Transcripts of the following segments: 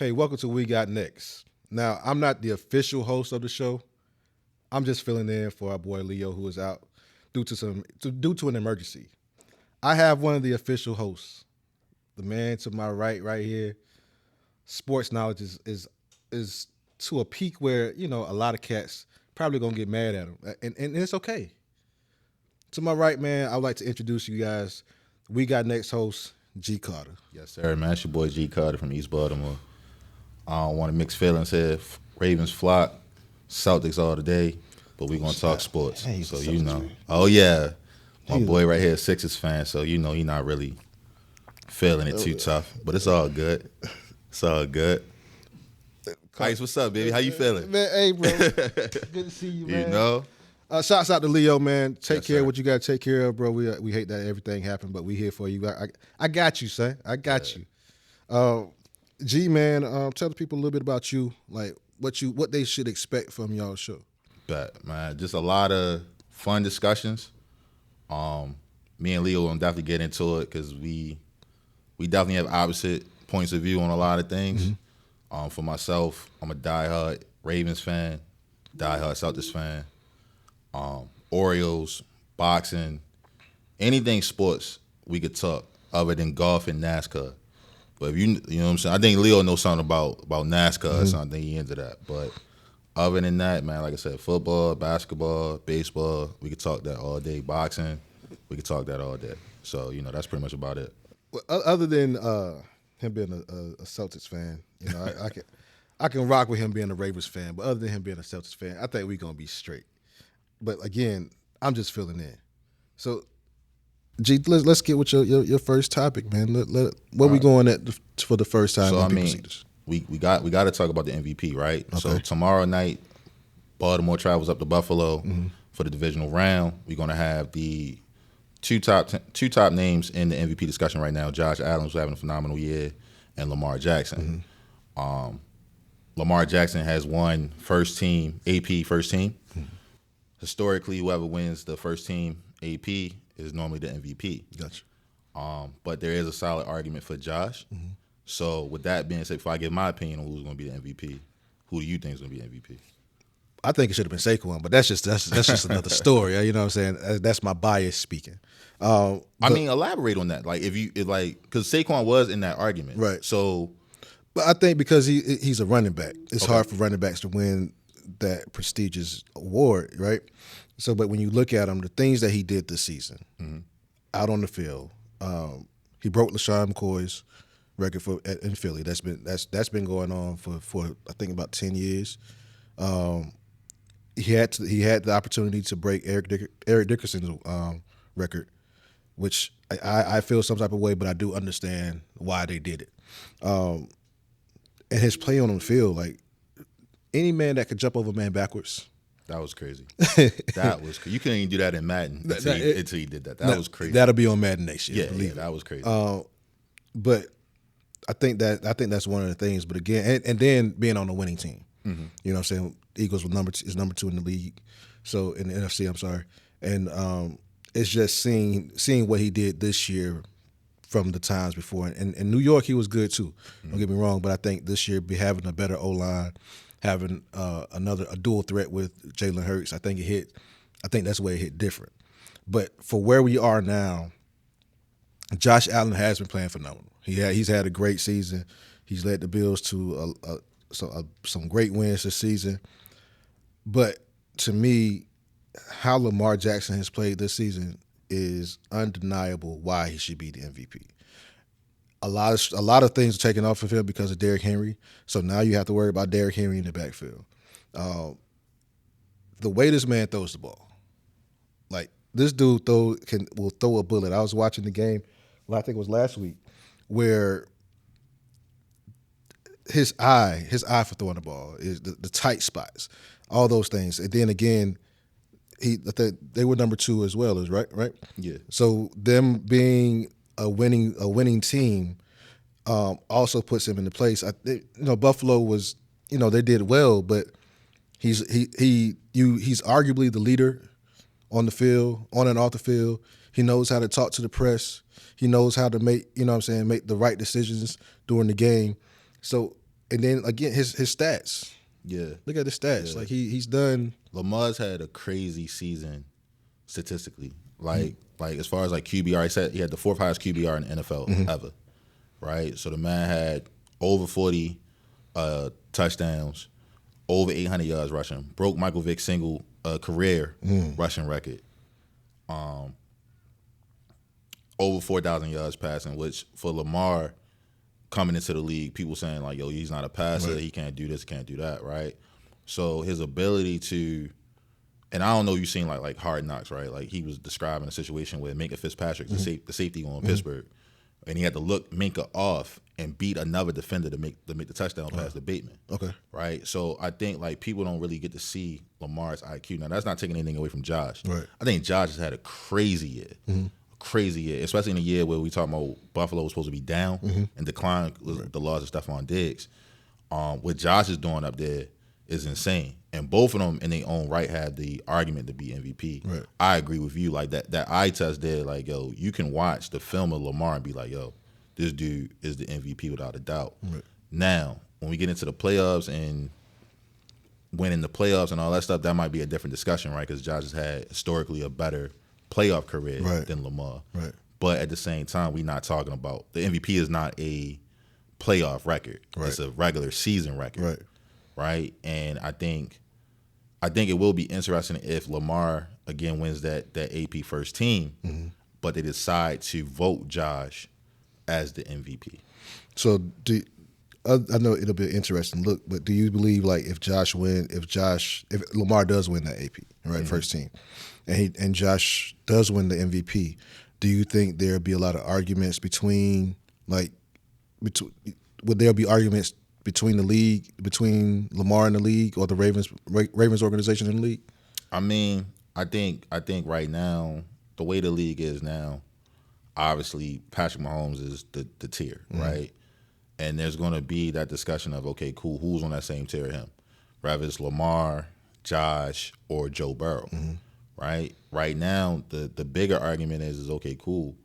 Hey, welcome to We Got Next. Now, I'm not the official host of the show. I'm just filling in for our boy Leo, who is out due to an emergency. I have one of the official hosts, the man to my right here. Sports knowledge is to a peak where a lot of cats probably gonna get mad at him, and it's okay. To my right, man, I would like to introduce you guys. We Got Next host G Carter. Yes, sir, man. It's your boy G Carter from East Baltimore. I don't want to mix feelings here. Ravens flock, Celtics all today, but we gonna talk sports. So you know. Oh yeah, my boy right here, Sixers fan. So you know he not really feeling it too tough, but it's all good. It's all good. Ice, what's up, baby? How you feeling? Man, hey, bro. Good to see you, man. You know. Shouts out to Leo, man. Take Yes, care of sir. what you got to take care of, bro. We hate that everything happened, but we here for you. I got you, son. I got you. G, man, tell the people a little bit about you, like what they should expect from y'all show. But man, just a lot of fun discussions. Me and Leo will definitely get into it because we definitely have opposite points of view on a lot of things. For myself, I'm a diehard Ravens fan, diehard Celtics fan. Orioles, boxing, anything sports we could talk other than golf and NASCAR. But if you know what I'm saying, I think Leo knows something about NASCAR or something. He into that. But other than that, man, like I said, football, basketball, baseball, we could talk that all day. Boxing, we could talk that all day. So that's pretty much about it. Well, other than him being a Celtics fan, I can rock with him being a Ravens fan. But other than him being a Celtics fan, I think we're gonna be straight. But again, I'm just filling in. So, G, let's get with your first topic, man. Where we going at for the first time? So when I people mean, see this? we got to talk about the MVP, right? Okay. So tomorrow night, Baltimore travels up to Buffalo for the divisional round. We're gonna have the two top names in the MVP discussion right now. Josh Allen, who's having a phenomenal year, and Lamar Jackson. Lamar Jackson has won AP first team. Historically, whoever wins the first team AP is normally the MVP. Gotcha. But there is a solid argument for Josh. So with that being said, if I give my opinion on who's going to be the MVP, who do you think is going to be the MVP? I think it should have been Saquon, but that's just another story. You know what I'm saying? That's my bias speaking. I mean, elaborate on that. Like because Saquon was in that argument, Right. So, But I think because he's a running back, it's hard for running backs to win that prestigious award, right? So, but when you look at him, the things that he did this season, out on the field, he broke LaShawn McCoy's record in Philly. That's been going on for I think about 10 years. He had the opportunity to break Eric Dickerson's record, which I feel some type of way, but I do understand why they did it. And his play on the field, like any man that could jump over a man backwards. that was crazy. You couldn't even do that in Madden until he did that. That was crazy. That'll be on Madden next year. Yeah, that was crazy. But I think that's one of the things. But again, and then being on a winning team. You know what I'm saying? Eagles is number 2 in the league, so in the NFC, I'm sorry. And it's just seeing what he did this year from the times before. And in New York, he was good too. Don't get me wrong, but I think this year, having a better O-line, having a dual threat with Jalen Hurts, I think that's where it hit different. But for where we are now, Josh Allen has been playing phenomenal. He's had a great season. He's led the Bills to some great wins this season. But to me, how Lamar Jackson has played this season is undeniable why he should be the MVP. A lot of things are taken off of him because of Derrick Henry. So now you have to worry about Derrick Henry in the backfield. The way this man throws the ball, like this dude will throw a bullet. I was watching the game, I think it was last week, where his eye for throwing the ball is the tight spots, all those things. And then again, they were number 2 as well, right? Yeah. So them being a winning team also puts him into place. Buffalo was, they did well, but he's arguably the leader on the field, on and off the field. He knows how to talk to the press. He knows how to make the right decisions during the game. So And then again, his stats. Yeah. Look at the stats. Yeah. Like he's done. Lamar's had a crazy season statistically. Like as far as like QBR, he said he had the 4th highest QBR in the NFL ever. Right? So the man had over 40 touchdowns, over 800 yards rushing, broke Michael Vick's single career rushing record. Over 4,000 yards passing, which for Lamar coming into the league, people saying like, yo, he's not a passer, Right. he can't do this, can't do that, right? So his ability to, and I don't know, you've seen like Hard Knocks, right? Like he was describing a situation where Minka Fitzpatrick, the safety on Pittsburgh, and he had to look Minka off and beat another defender to make the touchdown pass to Bateman. Okay. Right? So I think like people don't really get to see Lamar's IQ. Now that's not taking anything away from Josh. Right. I think Josh has had a crazy year. Crazy year, especially in a year where we talking about Buffalo was supposed to be down and decline with the loss of Stephon Diggs. What Josh is doing up there is insane. And both of them in their own right have the argument to be MVP. Right. I agree with you. Like that eye test there, like, yo, you can watch the film of Lamar and be like, yo, this dude is the MVP without a doubt. Right. Now, when we get into the playoffs and winning the playoffs and all that stuff, that might be a different discussion, right? Because Josh has had historically a better playoff career than Lamar. Right. But at the same time, we're not talking about the MVP is not a playoff record. Right. It's a regular season record. Right. Right. And I think it will be interesting if Lamar again wins that AP first team, but they decide to vote Josh as the MVP. So I know it'll be an interesting look, but do you believe like if Lamar does win that AP, right, first team, and Josh does win the MVP, do you think there'll be a lot of arguments would there be arguments between the league, between Lamar and the league, or the Ravens organization in the league? I mean, I think right now, the way the league is now, obviously Patrick Mahomes is the tier, right? And there's going to be that discussion of, okay, cool, who's on that same tier as him? Whether it's Lamar, Josh, or Joe Burrow, right? Right now, the bigger argument is okay, cool,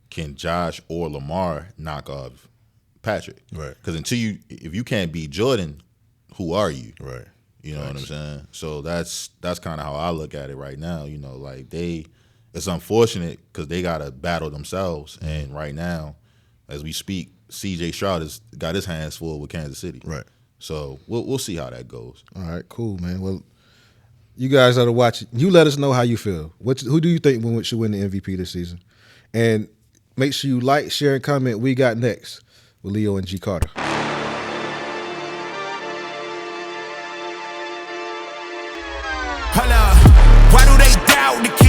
can Josh or Lamar knock off Patrick? Right. Because if you can't beat Jordan, who are you? Right. You know what I'm saying? So that's kind of how I look at it right now. You know, like it's unfortunate because they got to battle themselves. And right now, as we speak, C.J. Stroud has got his hands full with Kansas City. Right. So we'll see how that goes. All right, cool, man. Well, you guys that are watching, you let us know how you feel. Who do you think should win the MVP this season? And make sure you like, share, and comment. We got next with Leo and G. Carter. Hold up. Why do they doubt the kid?